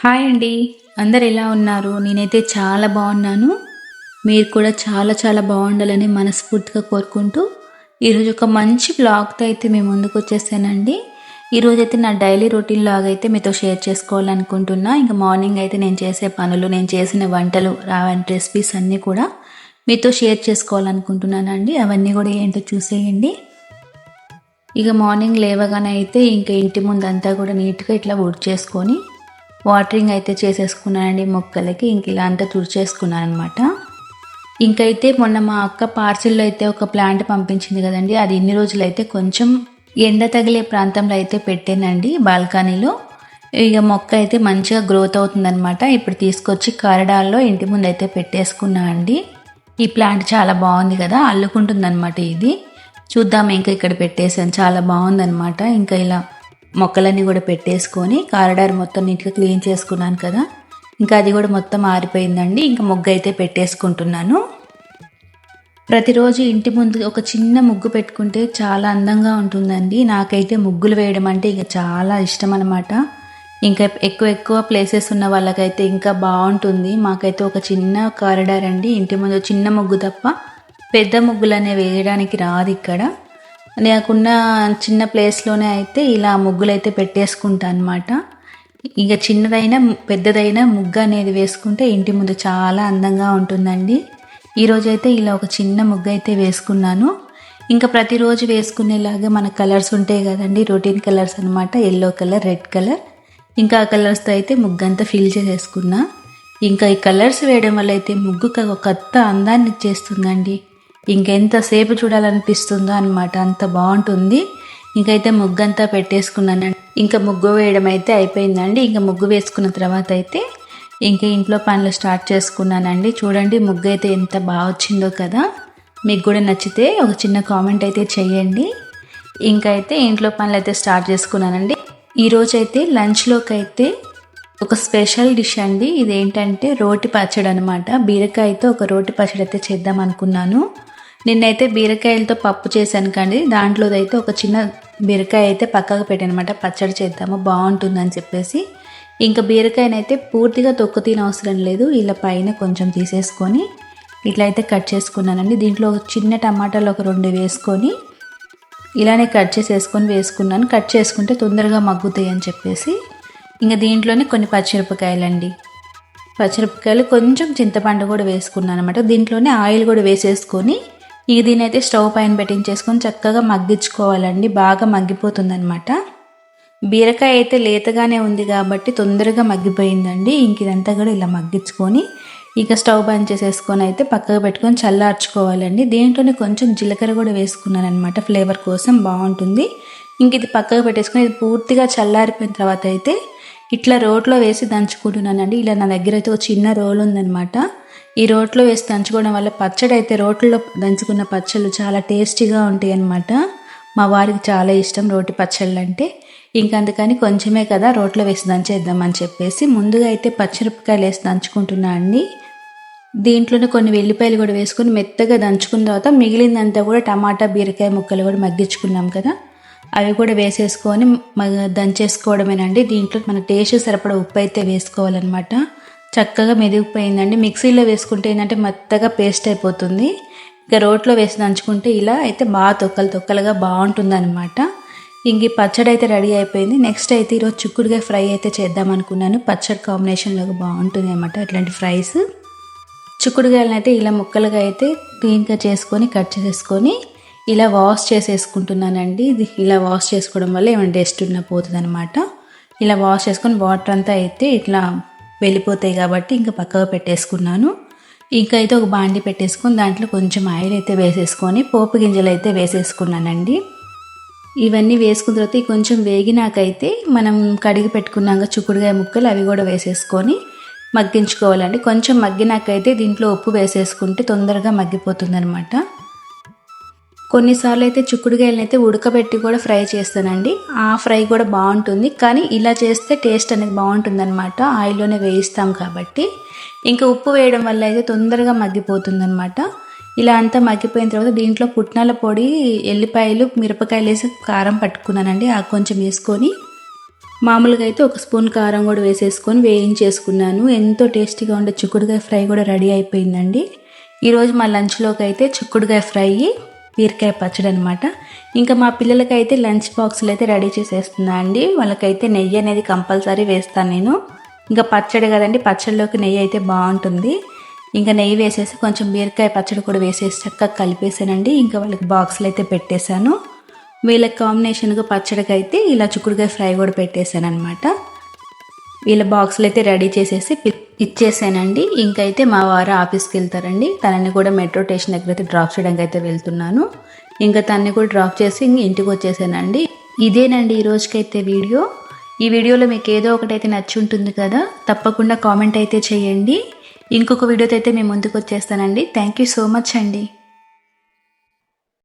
Hi అండి. అందరు ఎలా ఉన్నారు? నేనైతే చాలా బాగున్నాను. మీరు కూడా చాలా చాలా బాగుండాలని మనస్ఫూర్తిగా కోరుకుంటూ ఈరోజు ఒక మంచి బ్లాగ్తో అయితే మీ ముందుకు వచ్చేసానండి. ఈరోజైతే నా డైలీ రొటీన్ లాగ్ అయితే మీతో షేర్ చేసుకోవాలనుకుంటున్నా. ఇంకా మార్నింగ్ అయితే నేను చేసే పనులు, నేను చేసిన వంటలు, రావని రెసిపీస్ అన్నీ కూడా మీతో షేర్ చేసుకోవాలనుకుంటున్నానండి. అవన్నీ కూడా ఏంటో చూసేయండి. ఇక మార్నింగ్ లేవగానే అయితే ఇంకా ఇంటి ముందు అంతా కూడా నీట్గా ఇట్లా చేసుకొని వాటరింగ్ అయితే చేసేసుకున్నానండి మొక్కలకి. ఇంక ఇలా అంతా తుడిచేసుకున్నాను అనమాట. ఇంకైతే మొన్న మా అక్క పార్సిల్లో అయితే ఒక ప్లాంట్ పంపించింది కదండి, అది ఇన్ని రోజులు అయితే కొంచెం ఎండ తగిలే ప్రాంతంలో అయితే పెట్టానండి, బాల్కనీలో. ఇక మొక్క అయితే మంచిగా గ్రోత్ అవుతుందన్నమాట. ఇప్పుడు తీసుకొచ్చి కారిడార్లో ఇంటి ముందు అయితే పెట్టేసుకున్నా అండి. ఈ ప్లాంట్ చాలా బాగుంది కదా, అల్లుకుంటుందన్నమాట. ఇది చూద్దాం. ఇంకా ఇక్కడ పెట్టేసాను, చాలా బాగుందన్నమాట. ఇంకా ఇలా మొక్కలన్నీ కూడా పెట్టేసుకొని కారిడార్ మొత్తం నీట్గా క్లీన్ చేసుకున్నాను కదా, ఇంకా అది కూడా మొత్తం ఆరిపోయిందండి. ఇంకా ముగ్గు అయితే పెట్టేసుకుంటున్నాను. ప్రతిరోజు ఇంటి ముందు ఒక చిన్న ముగ్గు పెట్టుకుంటే చాలా అందంగా ఉంటుందండి. నాకైతే ముగ్గులు వేయడం అంటే ఇక చాలా ఇష్టం అనమాట. ఇంకా ఎక్కువ ప్లేసెస్ ఉన్న వాళ్ళకైతే ఇంకా బాగుంటుంది. మాకైతే ఒక చిన్న కారిడార్ అండి, ఇంటి ముందు చిన్న ముగ్గు తప్ప పెద్ద ముగ్గులు అనేవి వేయడానికి రాదు ఇక్కడ. నాకున్న చిన్న ప్లేస్లోనే అయితే ఇలా ముగ్గులు అయితే పెట్టేసుకుంటా అనమాట. ఇక చిన్నదైనా పెద్దదైనా ముగ్గు అనేది వేసుకుంటే ఇంటి ముందు చాలా అందంగా ఉంటుందండి. ఈరోజైతే ఇలా ఒక చిన్న ముగ్గు అయితే వేసుకున్నాను. ఇంకా ప్రతిరోజు వేసుకునేలాగా మన కలర్స్ ఉంటాయి కదండి, రొటీన్ కలర్స్ అనమాట. ఎల్లో కలర్, రెడ్ కలర్, ఇంకా ఆ కలర్స్తో అయితే ముగ్గు అంతా ఫిల్ చేసేసుకున్నా. ఇంకా ఈ కలర్స్ వేయడం వల్ల అయితే ముగ్గుకి ఒక కొత్త అందాన్ని ఇచ్చేస్తుందండి. ఇంకెంతసేపు చూడాలనిపిస్తుందో అనమాట, అంత బాగుంటుంది. ఇంకైతే ముగ్గు అంతా పెట్టేసుకున్నాను. ఇంకా ముగ్గు వేయడం అయితే అయిపోయిందండి. ఇంకా ముగ్గు వేసుకున్న తర్వాత అయితే ఇంకా ఇంట్లో పనులు స్టార్ట్ చేసుకున్నానండి. చూడండి ముగ్గు అయితే ఎంత బాగా వచ్చిందో కదా. మీకు కూడా నచ్చితే ఒక చిన్న కామెంట్ అయితే చేయండి. ఇంకైతే ఇంట్లో పనులు అయితే స్టార్ట్ చేసుకున్నానండి. ఈరోజైతే లంచ్లోకి అయితే ఒక స్పెషల్ డిష్ అండి. ఇదేంటంటే రోటి పచ్చడి అనమాట. బీరకాయతో ఒక రోటి పచ్చడి అయితే చేద్దాం అనుకున్నాను. నిన్నైతే బీరకాయలతో పప్పు చేశాను కానీ దాంట్లో అయితే ఒక చిన్న బీరకాయ అయితే పక్కకు పెట్టానమాట, పచ్చడి చేద్దాము బాగుంటుందని చెప్పేసి. ఇంకా బీరకాయనైతే పూర్తిగా తొక్కు తినవసరం లేదు, ఇలా పైన కొంచెం తీసేసుకొని ఇట్లా అయితే కట్ చేసుకున్నానండి. దీంట్లో ఒక చిన్న టమాటాలు ఒక 2 వేసుకొని ఇలానే కట్ చేసేసుకొని వేసుకున్నాను. కట్ చేసుకుంటే తొందరగా మగ్గుతాయి అని చెప్పేసి. ఇంకా దీంట్లోనే కొన్ని పచ్చిమిరపకాయలండి, పచ్చిమిరపకాయలు, కొంచెం చింతపండు కూడా వేసుకున్నాను అనమాట. దీంట్లోనే ఆయిల్ కూడా వేసేసుకొని ఇక దీని అయితే స్టవ్ పైన పెట్టించేసుకొని చక్కగా మగ్గించుకోవాలండి. బాగా మగ్గిపోతుంది అనమాట. బీరకాయ అయితే లేతగానే ఉంది కాబట్టి తొందరగా మగ్గిపోయిందండి. ఇంక ఇదంతా కూడా ఇలా మగ్గించుకొని ఇక స్టవ్ బంద్ చేసేసుకొని అయితే పక్కకు పెట్టుకొని చల్లార్చుకోవాలండి. దీంట్లోనే కొంచెం జీలకర్ర కూడా వేసుకున్నాను అనమాట, ఫ్లేవర్ కోసం బాగుంటుంది. ఇంక ఇది పక్కకు పెట్టేసుకొని ఇది పూర్తిగా చల్లారిపోయిన తర్వాత అయితే ఇట్లా రోట్లో వేసి దంచుకుంటున్నానండి. ఇలా నా దగ్గర అయితే ఒక చిన్న రోల్ ఉందనమాట. ఈ రోట్లో వేసి దంచుకోవడం వల్ల పచ్చడి అయితే రోట్లో దంచుకున్న పచ్చళ్ళు చాలా టేస్టీగా ఉంటాయి అన్నమాట. మా వారికి చాలా ఇష్టం రోటి పచ్చళ్ళు అంటే. ఇంకా అందుకని కొంచెమే కదా రోట్లో వేసి దంచేద్దామని చెప్పేసి ముందుగా అయితే పచ్చిమిరపకాయలు వేసి దంచుకుంటున్నా అండి. దీంట్లోనే కొన్ని వెల్లిపాయలు కూడా వేసుకొని మెత్తగా దంచుకున్న తర్వాత మిగిలిందంతా కూడా టమాటా, బీరకాయ ముక్కలు కూడా మగ్గించుకున్నాం కదా, అవి కూడా వేసేసుకొని దంచేసుకోవడమేనండి. దీంట్లో మన టేస్ట్ సరిపడా ఉప్పు అయితే వేసుకోవాలన్నమాట. చక్కగా మెదిగిపోయిందండి. మిక్సీలో వేసుకుంటే ఏంటంటే మెత్తగా పేస్ట్ అయిపోతుంది. ఇక రోట్లో వేసి దంచుకుంటే ఇలా అయితే బాగా తొక్కలుగా బాగుంటుంది అనమాట. ఇంక పచ్చడి అయితే రెడీ అయిపోయింది. నెక్స్ట్ అయితే ఈరోజు చిక్కుడుగా ఫ్రై అయితే చేద్దాం అనుకున్నాను. పచ్చడి కాంబినేషన్లో బాగుంటుంది అనమాట ఇట్లాంటి ఫ్రైస్. చిక్కుడుగాయలను అయితే ఇలా ముక్కలుగా అయితే క్లీన్గా చేసుకొని కట్ చేసేసుకొని ఇలా వాష్ చేసేసుకుంటున్నానండి. ఇది ఇలా వాష్ చేసుకోవడం వల్ల ఏమైనా డస్ట్ ఉన్నా పోతుంది అనమాట. ఇలా వాష్ చేసుకొని వాటర్ అంతా అయితే ఇట్లా వెళ్ళిపోతాయి కాబట్టి ఇంకా పక్కగా పెట్టేసుకున్నాను. ఇంకా అయితే ఒక బాండి పెట్టేసుకొని దాంట్లో కొంచెం ఆయిల్ అయితే వేసేసుకొని పోపు గింజలు అయితే వేసేసుకున్నానండి. ఇవన్నీ వేసుకున్న తర్వాత కొంచెం వేగినాకైతే మనం కడిగి పెట్టుకున్నాక చిక్కుడుగాయ ముక్కలు అవి కూడా వేసేసుకొని మగ్గించుకోవాలండి. కొంచెం మగ్గినాకైతే దీంట్లో ఉప్పు వేసేసుకుంటే తొందరగా మగ్గిపోతుంది అనమాట. కొన్నిసార్లు అయితే చిక్కుడుగాయలను అయితే ఉడకబెట్టి కూడా ఫ్రై చేస్తానండి. ఆ ఫ్రై కూడా బాగుంటుంది, కానీ ఇలా చేస్తే టేస్ట్ అనేది బాగుంటుంది అనమాట. ఆయిల్లోనే వేయిస్తాం కాబట్టి. ఇంకా ఉప్పు వేయడం వల్ల అయితే తొందరగా మగ్గిపోతుంది అనమాట. ఇలా అంతా మగ్గిపోయిన తర్వాత దీంట్లో పుట్నాల పొడి, ఎల్లిపాయలు, మిరపకాయలు వేసి కారం పట్టుకున్నానండి. ఆ కొంచెం వేసుకొని మామూలుగా అయితే ఒక స్పూన్ కారం కూడా వేసేసుకొని వేయించేసుకున్నాను. ఎంతో టేస్టీగా ఉండే చిక్కుడుకాయ ఫ్రై కూడా రెడీ అయిపోయిందండి. ఈరోజు మా లంచ్లోకి అయితే చిక్కుడుకాయ ఫ్రై, బీరకాయ పచ్చడి అనమాట. ఇంకా మా పిల్లలకైతే లంచ్ బాక్సులు అయితే రెడీ చేసేస్తున్నా అండి. వాళ్ళకైతే నెయ్యి అనేది కంపల్సరీ వేస్తాను నేను. ఇంకా పచ్చడి కదండి, పచ్చడిలోకి నెయ్యి అయితే బాగుంటుంది. ఇంకా నెయ్యి వేసేసి కొంచెం బీరకాయ పచ్చడి కూడా వేసేసి చక్కగా కలిపేసానండి. ఇంకా వాళ్ళకి బాక్సులు అయితే పెట్టేశాను. వీళ్ళకి కాంబినేషన్గా పచ్చడికి అయితే ఇలా చిక్కుడుకాయ ఫ్రై కూడా పెట్టేశాను అనమాట. వీళ్ళ బాక్సులు అయితే రెడీ చేసేసి ఇచ్చేసానండి. ఇంకైతే మా వారు ఆఫీస్కి వెళ్తారండి. తనని కూడా మెట్రో స్టేషన్ దగ్గర అయితే డ్రాప్ చేయడానికి అయితే వెళ్తున్నాను. ఇంకా తనని కూడా డ్రాప్ చేసి ఇంటికి వచ్చేసానండి. ఇదేనండి ఈ రోజుకైతే వీడియో. ఈ వీడియోలో మీకు ఏదో ఒకటైతే నచ్చి ఉంటుంది కదా, తప్పకుండా కామెంట్ అయితే చేయండి. ఇంకొక వీడియోతో అయితే మేము ముందుకు వచ్చేస్తానండి. థ్యాంక్ యూ సో మచ్ అండి.